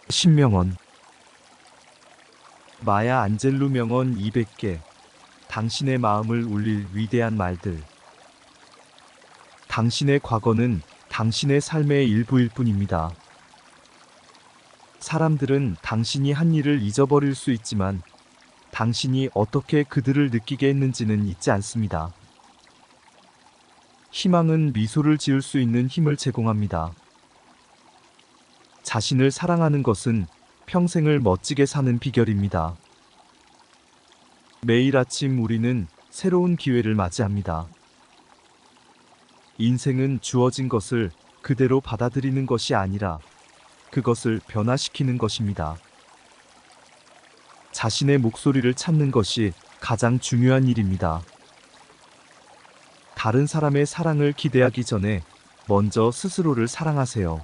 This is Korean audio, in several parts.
신명언. 마야 안젤루 명언 200개. 당신의 마음을 울릴 위대한 말들. 당신의 과거는 당신의 삶의 일부일 뿐입니다. 사람들은 당신이 한 일을 잊어버릴 수 있지만 당신이 어떻게 그들을 느끼게 했는지는 잊지 않습니다. 희망은 미소를 지을 수 있는 힘을 제공합니다. 자신을 사랑하는 것은 평생을 멋지게 사는 비결입니다. 매일 아침 우리는 새로운 기회를 맞이합니다. 인생은 주어진 것을 그대로 받아들이는 것이 아니라 그것을 변화시키는 것입니다. 자신의 목소리를 찾는 것이 가장 중요한 일입니다. 다른 사람의 사랑을 기대하기 전에 먼저 스스로를 사랑하세요.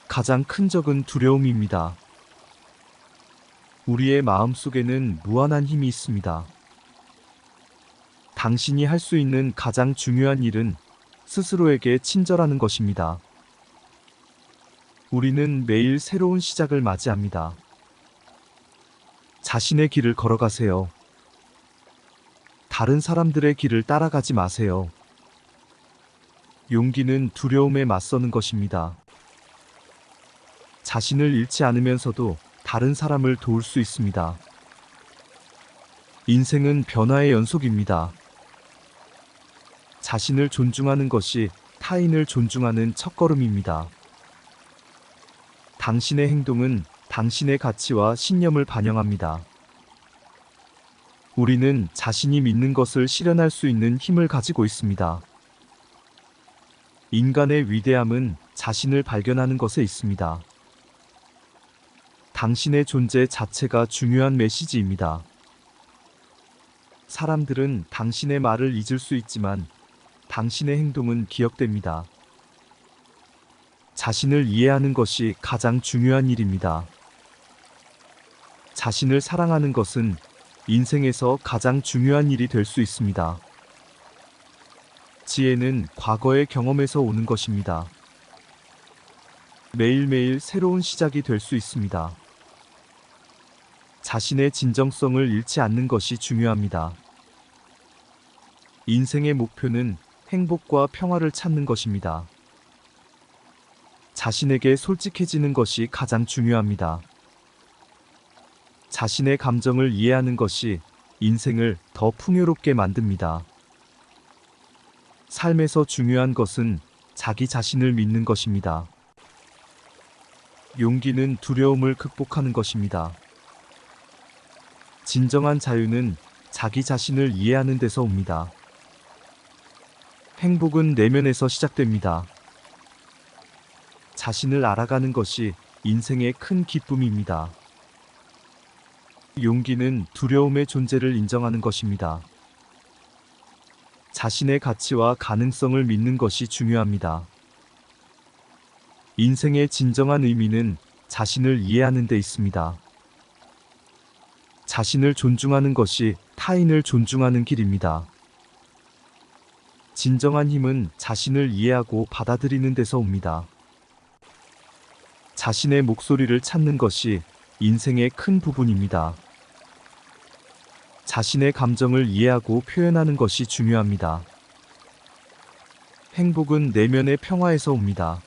가장 큰 적은 두려움입니다. 우리의 마음속에는 무한한 힘이 있습니다. 당신이 할 수 있는 가장 중요한 일은 스스로에게 친절하는 것입니다. 우리는 매일 새로운 시작을 맞이합니다. 자신의 길을 걸어가세요. 다른 사람들의 길을 따라가지 마세요. 용기는 두려움에 맞서는 것입니다. 자신을 잃지 않으면서도 다른 사람을 도울 수 있습니다. 인생은 변화의 연속입니다. 자신을 존중하는 것이 타인을 존중하는 첫걸음입니다. 당신의 행동은 당신의 가치와 신념을 반영합니다. 우리는 자신이 믿는 것을 실현할 수 있는 힘을 가지고 있습니다. 인간의 위대함은 자신을 발견하는 것에 있습니다. 당신의 존재 자체가 중요한 메시지입니다. 사람들은 당신의 말을 잊을 수 있지만 당신의 행동은 기억됩니다. 자신을 이해하는 것이 가장 중요한 일입니다. 자신을 사랑하는 것은 인생에서 가장 중요한 일이 될 수 있습니다. 지혜는 과거의 경험에서 오는 것입니다. 매일매일 새로운 시작이 될 수 있습니다. 자신의 진정성을 잃지 않는 것이 중요합니다. 인생의 목표는 행복과 평화를 찾는 것입니다. 자신에게 솔직해지는 것이 가장 중요합니다. 자신의 감정을 이해하는 것이 인생을 더 풍요롭게 만듭니다. 삶에서 중요한 것은 자기 자신을 믿는 것입니다. 용기는 두려움을 극복하는 것입니다. 진정한 자유는 자기 자신을 이해하는 데서 옵니다. 행복은 내면에서 시작됩니다. 자신을 알아가는 것이 인생의 큰 기쁨입니다. 용기는 두려움의 존재를 인정하는 것입니다. 자신의 가치와 가능성을 믿는 것이 중요합니다. 인생의 진정한 의미는 자신을 이해하는 데 있습니다. 자신을 존중하는 것이 타인을 존중하는 길입니다. 진정한 힘은 자신을 이해하고 받아들이는 데서 옵니다. 자신의 목소리를 찾는 것이 인생의 큰 부분입니다. 자신의 감정을 이해하고 표현하는 것이 중요합니다. 행복은 내면의 평화에서 옵니다.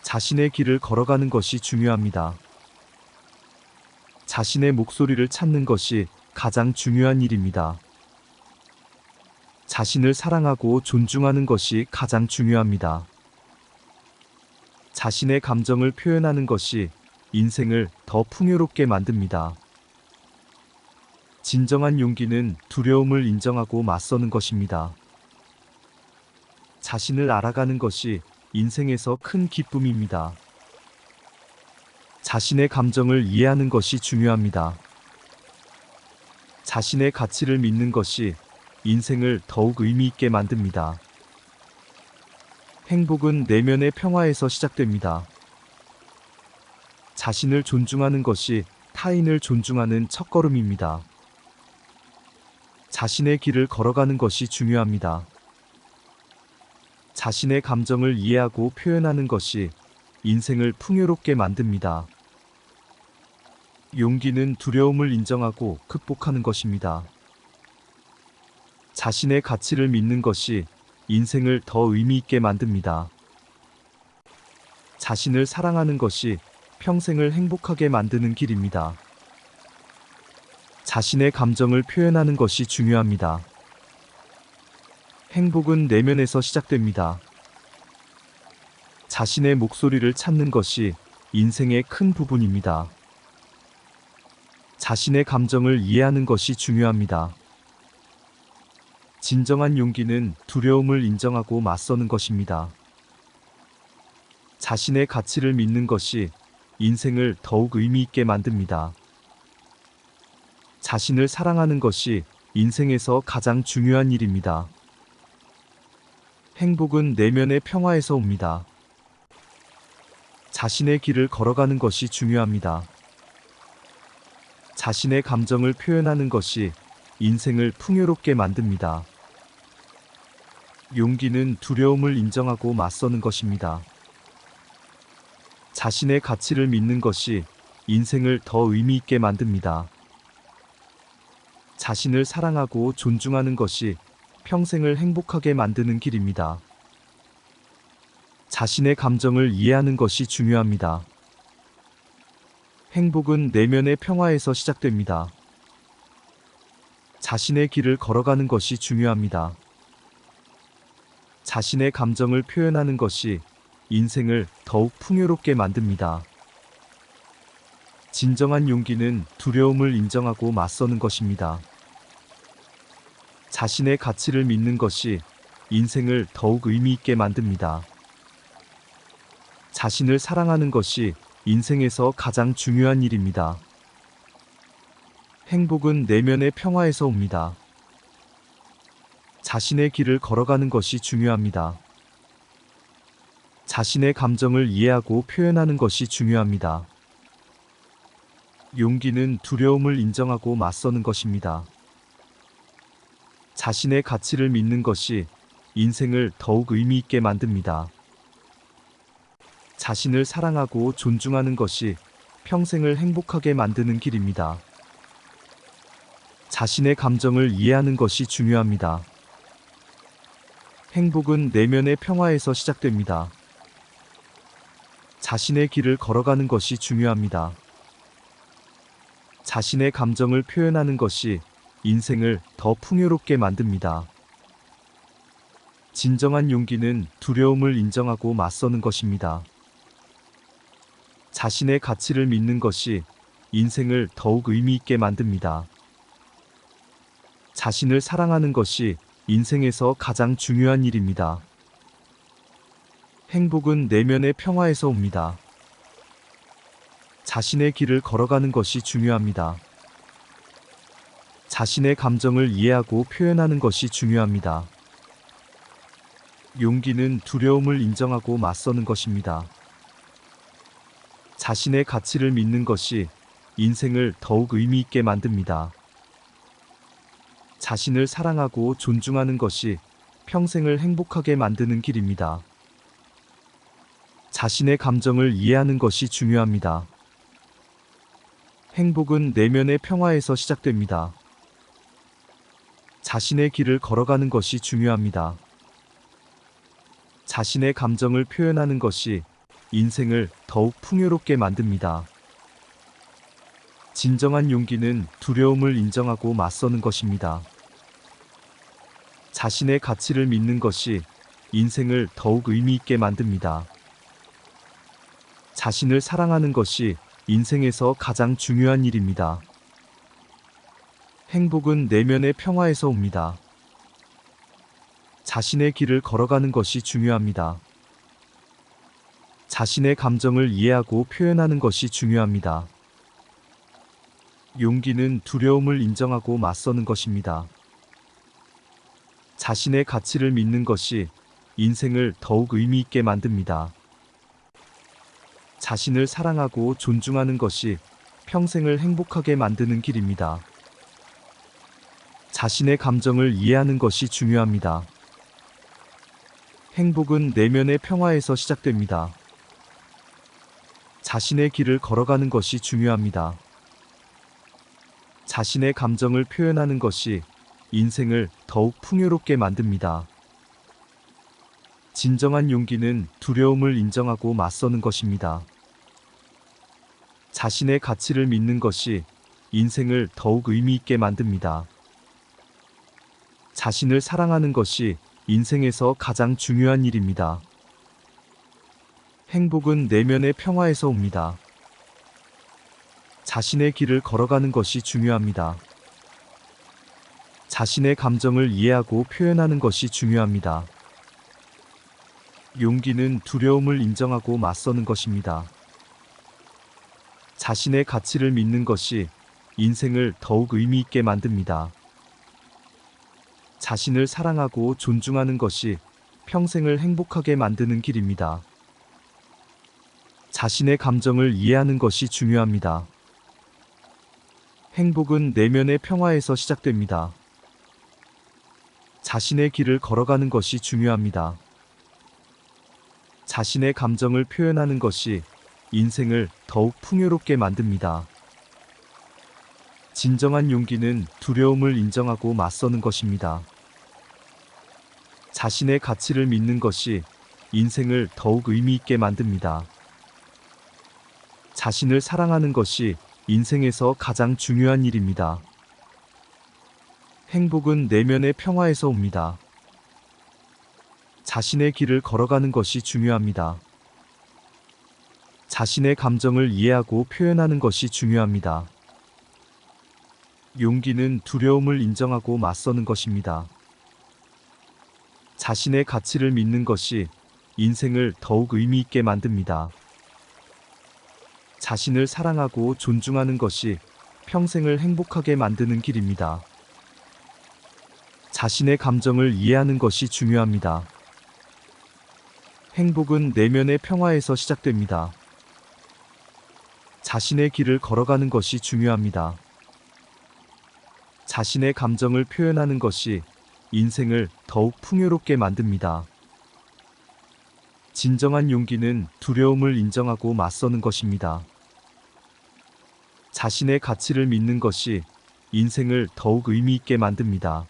자신의 길을 걸어가는 것이 중요합니다. 자신의 목소리를 찾는 것이 가장 중요한 일입니다. 자신을 사랑하고 존중하는 것이 가장 중요합니다. 자신의 감정을 표현하는 것이 인생을 더 풍요롭게 만듭니다. 진정한 용기는 두려움을 인정하고 맞서는 것입니다. 자신을 알아가는 것이 인생에서 큰 기쁨입니다. 자신의 감정을 이해하는 것이 중요합니다. 자신의 가치를 믿는 것이 인생을 더욱 의미 있게 만듭니다. 행복은 내면의 평화에서 시작됩니다. 자신을 존중하는 것이 타인을 존중하는 첫걸음입니다. 자신의 길을 걸어가는 것이 중요합니다. 자신의 감정을 이해하고 표현하는 것이 인생을 풍요롭게 만듭니다. 용기는 두려움을 인정하고 극복하는 것입니다. 자신의 가치를 믿는 것이 인생을 더 의미 있게 만듭니다. 자신을 사랑하는 것이 평생을 행복하게 만드는 길입니다. 자신의 감정을 표현하는 것이 중요합니다. 행복은 내면에서 시작됩니다. 자신의 목소리를 찾는 것이 인생의 큰 부분입니다. 자신의 감정을 이해하는 것이 중요합니다. 진정한 용기는 두려움을 인정하고 맞서는 것입니다. 자신의 가치를 믿는 것이 인생을 더욱 의미 있게 만듭니다. 자신을 사랑하는 것이 인생에서 가장 중요한 일입니다. 행복은 내면의 평화에서 옵니다. 자신의 길을 걸어가는 것이 중요합니다. 자신의 감정을 표현하는 것이 인생을 풍요롭게 만듭니다. 용기는 두려움을 인정하고 맞서는 것입니다. 자신의 가치를 믿는 것이 인생을 더 의미 있게 만듭니다. 자신을 사랑하고 존중하는 것이 평생을 행복하게 만드는 길입니다. 자신의 감정을 이해하는 것이 중요합니다. 행복은 내면의 평화에서 시작됩니다. 자신의 길을 걸어가는 것이 중요합니다. 자신의 감정을 표현하는 것이 인생을 더욱 풍요롭게 만듭니다. 진정한 용기는 두려움을 인정하고 맞서는 것입니다. 자신의 가치를 믿는 것이 인생을 더욱 의미 있게 만듭니다. 자신을 사랑하는 것이 인생에서 가장 중요한 일입니다. 행복은 내면의 평화에서 옵니다. 자신의 길을 걸어가는 것이 중요합니다. 자신의 감정을 이해하고 표현하는 것이 중요합니다. 용기는 두려움을 인정하고 맞서는 것입니다. 자신의 가치를 믿는 것이 인생을 더욱 의미 있게 만듭니다. 자신을 사랑하고 존중하는 것이 평생을 행복하게 만드는 길입니다. 자신의 감정을 이해하는 것이 중요합니다. 행복은 내면의 평화에서 시작됩니다. 자신의 길을 걸어가는 것이 중요합니다. 자신의 감정을 표현하는 것이 인생을 더 풍요롭게 만듭니다. 진정한 용기는 두려움을 인정하고 맞서는 것입니다. 자신의 가치를 믿는 것이 인생을 더욱 의미 있게 만듭니다. 자신을 사랑하는 것이 인생에서 가장 중요한 일입니다. 행복은 내면의 평화에서 옵니다. 자신의 길을 걸어가는 것이 중요합니다. 자신의 감정을 이해하고 표현하는 것이 중요합니다. 용기는 두려움을 인정하고 맞서는 것입니다. 자신의 가치를 믿는 것이 인생을 더욱 의미 있게 만듭니다. 자신을 사랑하고 존중하는 것이 평생을 행복하게 만드는 길입니다. 자신의 감정을 이해하는 것이 중요합니다. 행복은 내면의 평화에서 시작됩니다. 자신의 길을 걸어가는 것이 중요합니다. 자신의 감정을 표현하는 것이 인생을 더욱 풍요롭게 만듭니다. 진정한 용기는 두려움을 인정하고 맞서는 것입니다. 자신의 가치를 믿는 것이 인생을 더욱 의미 있게 만듭니다. 자신을 사랑하는 것이 인생에서 가장 중요한 일입니다. 행복은 내면의 평화에서 옵니다. 자신의 길을 걸어가는 것이 중요합니다. 자신의 감정을 이해하고 표현하는 것이 중요합니다. 용기는 두려움을 인정하고 맞서는 것입니다. 자신의 가치를 믿는 것이 인생을 더욱 의미 있게 만듭니다. 자신을 사랑하고 존중하는 것이 평생을 행복하게 만드는 길입니다. 자신의 감정을 이해하는 것이 중요합니다. 행복은 내면의 평화에서 시작됩니다. 자신의 길을 걸어가는 것이 중요합니다. 자신의 감정을 표현하는 것이 인생을 더욱 풍요롭게 만듭니다. 진정한 용기는 두려움을 인정하고 맞서는 것입니다. 자신의 가치를 믿는 것이 인생을 더욱 의미 있게 만듭니다. 자신을 사랑하는 것이 인생에서 가장 중요한 일입니다. 행복은 내면의 평화에서 옵니다. 자신의 길을 걸어가는 것이 중요합니다. 자신의 감정을 이해하고 표현하는 것이 중요합니다. 용기는 두려움을 인정하고 맞서는 것입니다. 자신의 가치를 믿는 것이 인생을 더욱 의미 있게 만듭니다. 자신을 사랑하고 존중하는 것이 평생을 행복하게 만드는 길입니다. 자신의 감정을 이해하는 것이 중요합니다. 행복은 내면의 평화에서 시작됩니다. 자신의 길을 걸어가는 것이 중요합니다. 자신의 감정을 표현하는 것이 인생을 더욱 풍요롭게 만듭니다. 진정한 용기는 두려움을 인정하고 맞서는 것입니다. 자신의 가치를 믿는 것이 인생을 더욱 의미 있게 만듭니다. 자신을 사랑하는 것이 인생에서 가장 중요한 일입니다. 행복은 내면의 평화에서 옵니다. 자신의 길을 걸어가는 것이 중요합니다. 자신의 감정을 이해하고 표현하는 것이 중요합니다. 용기는 두려움을 인정하고 맞서는 것입니다. 자신의 가치를 믿는 것이 인생을 더욱 의미 있게 만듭니다. 자신을 사랑하고 존중하는 것이 평생을 행복하게 만드는 길입니다. 자신의 감정을 이해하는 것이 중요합니다. 행복은 내면의 평화에서 시작됩니다. 자신의 길을 걸어가는 것이 중요합니다. 자신의 감정을 표현하는 것이 인생을 더욱 풍요롭게 만듭니다. 진정한 용기는 두려움을 인정하고 맞서는 것입니다. 자신의 가치를 믿는 것이 인생을 더욱 의미 있게 만듭니다.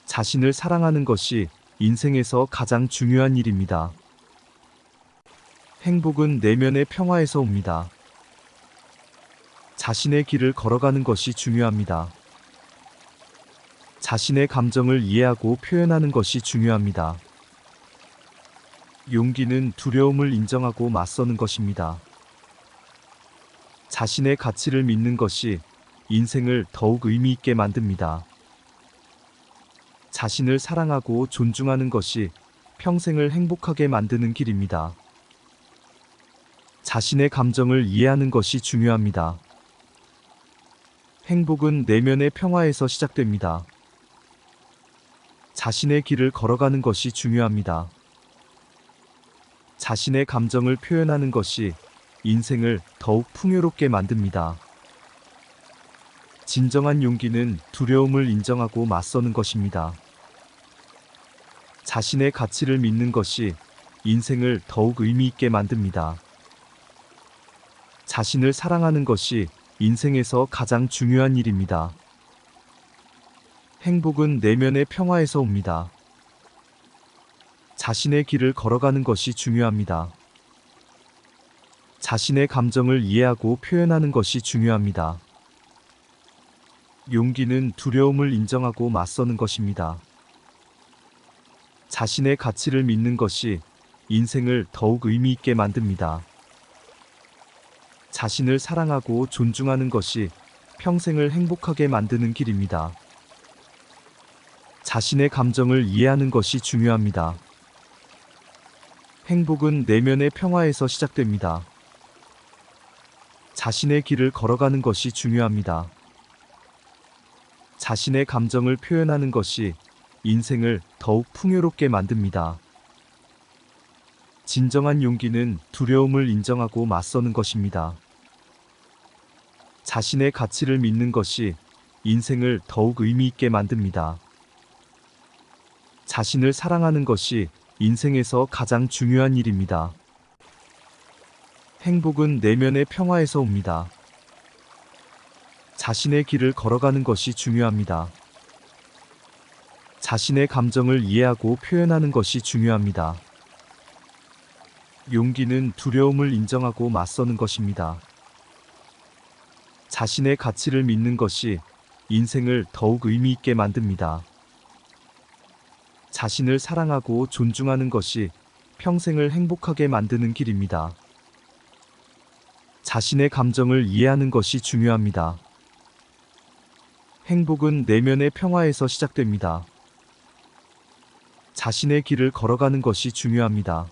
자신을 사랑하는 것이 인생에서 가장 중요한 일입니다. 행복은 내면의 평화에서 옵니다. 자신의 길을 걸어가는 것이 중요합니다. 자신의 감정을 이해하고 표현하는 것이 중요합니다. 용기는 두려움을 인정하고 맞서는 것입니다. 자신의 가치를 믿는 것이 인생을 더욱 의미 있게 만듭니다. 자신을 사랑하고 존중하는 것이 평생을 행복하게 만드는 길입니다. 자신의 감정을 이해하는 것이 중요합니다. 행복은 내면의 평화에서 시작됩니다. 자신의 길을 걸어가는 것이 중요합니다. 자신의 감정을 표현하는 것이 인생을 더욱 풍요롭게 만듭니다. 진정한 용기는 두려움을 인정하고 맞서는 것입니다. 자신의 가치를 믿는 것이 인생을 더욱 의미 있게 만듭니다. 자신을 사랑하는 것이 인생에서 가장 중요한 일입니다. 행복은 내면의 평화에서 옵니다. 자신의 길을 걸어가는 것이 중요합니다. 자신의 감정을 이해하고 표현하는 것이 중요합니다. 용기는 두려움을 인정하고 맞서는 것입니다. 자신의 가치를 믿는 것이 인생을 더욱 의미 있게 만듭니다. 자신을 사랑하고 존중하는 것이 평생을 행복하게 만드는 길입니다. 자신의 감정을 이해하는 것이 중요합니다. 행복은 내면의 평화에서 시작됩니다. 자신의 길을 걸어가는 것이 중요합니다. 자신의 감정을 표현하는 것이 인생을 더욱 풍요롭게 만듭니다. 진정한 용기는 두려움을 인정하고 맞서는 것입니다. 자신의 가치를 믿는 것이 인생을 더욱 의미 있게 만듭니다. 자신을 사랑하는 것이 인생에서 가장 중요한 일입니다. 행복은 내면의 평화에서 옵니다. 자신의 길을 걸어가는 것이 중요합니다. 자신의 감정을 이해하고 표현하는 것이 중요합니다. 용기는 두려움을 인정하고 맞서는 것입니다. 자신의 가치를 믿는 것이 인생을 더욱 의미 있게 만듭니다. 자신을 사랑하고 존중하는 것이 평생을 행복하게 만드는 길입니다. 자신의 감정을 이해하는 것이 중요합니다. 행복은 내면의 평화에서 시작됩니다. 자신의 길을 걸어가는 것이 중요합니다.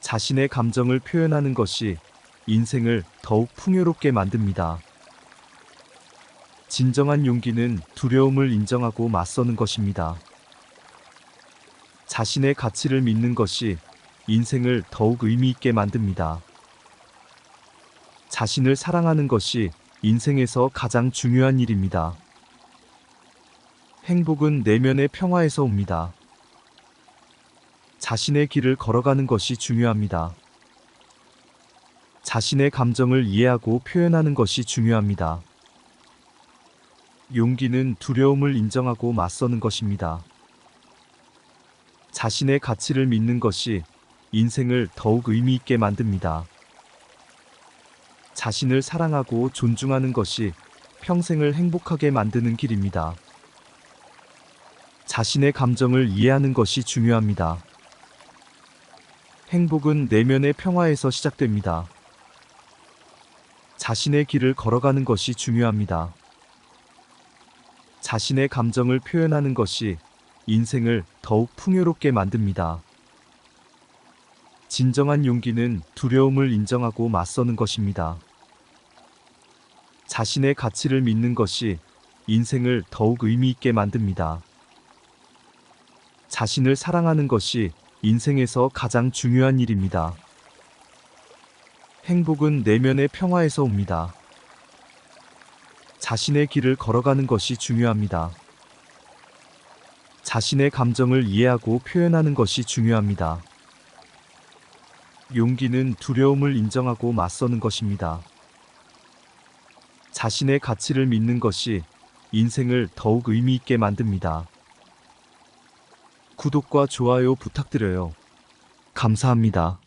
자신의 감정을 표현하는 것이 인생을 더욱 풍요롭게 만듭니다. 진정한 용기는 두려움을 인정하고 맞서는 것입니다. 자신의 가치를 믿는 것이 인생을 더욱 의미 있게 만듭니다. 자신을 사랑하는 것이 인생에서 가장 중요한 일입니다. 행복은 내면의 평화에서 옵니다. 자신의 길을 걸어가는 것이 중요합니다. 자신의 감정을 이해하고 표현하는 것이 중요합니다. 용기는 두려움을 인정하고 맞서는 것입니다. 자신의 가치를 믿는 것이 인생을 더욱 의미 있게 만듭니다. 자신을 사랑하고 존중하는 것이 평생을 행복하게 만드는 길입니다. 자신의 감정을 이해하는 것이 중요합니다. 행복은 내면의 평화에서 시작됩니다. 자신의 길을 걸어가는 것이 중요합니다. 자신의 감정을 표현하는 것이 인생을 더욱 풍요롭게 만듭니다. 진정한 용기는 두려움을 인정하고 맞서는 것입니다. 자신의 가치를 믿는 것이 인생을 더욱 의미 있게 만듭니다. 자신을 사랑하는 것이 인생에서 가장 중요한 일입니다. 행복은 내면의 평화에서 옵니다. 자신의 길을 걸어가는 것이 중요합니다. 자신의 감정을 이해하고 표현하는 것이 중요합니다. 용기는 두려움을 인정하고 맞서는 것입니다. 자신의 가치를 믿는 것이 인생을 더욱 의미 있게 만듭니다. 구독과 좋아요 부탁드려요. 감사합니다.